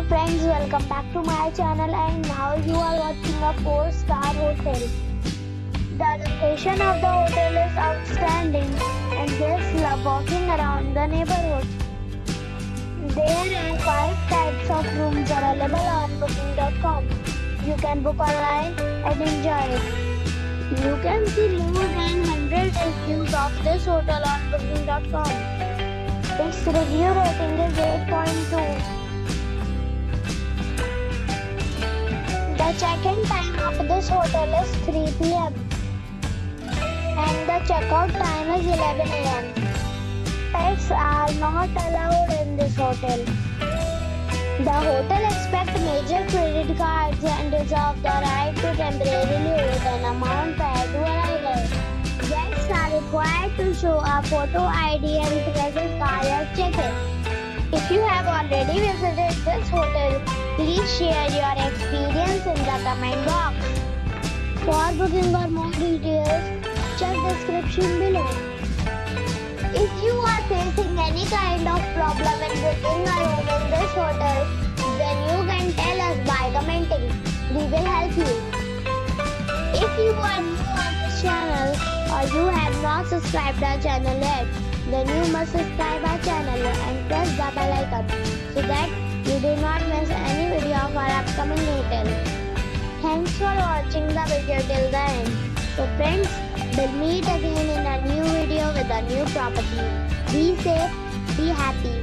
friends, welcome back to my channel, and now you are watching a 4-star hotel. The location of the hotel is outstanding and guests love walking around the neighborhood. There are 5 types of rooms available on booking.com. You can book online and enjoy it. You can see more than 100 reviews of this hotel on booking.com. Its review rating is 8.2. The check-in time of this hotel is 3 p.m. and the check-out time is 11 a.m. Pets are not allowed in this hotel. The hotel accepts major credit cards and reserves the right to temporarily hold an amount prior to arrival. Guests are required to show a photo ID and credit card at check-in. If you have already visited this hotel, please share your experience in the comment box. For booking or more details, check description below. If you are facing any kind of problem in booking a room in this hotel, then you can tell us by commenting. We will help you. If you are new on this channel or you have not subscribed our channel yet, then you must subscribe our channel and press the bell icon so that you do not miss any video of our upcoming hotel. Thanks for watching the video till the end. So friends, we'll meet again in a new video with a new property. Be safe, be happy.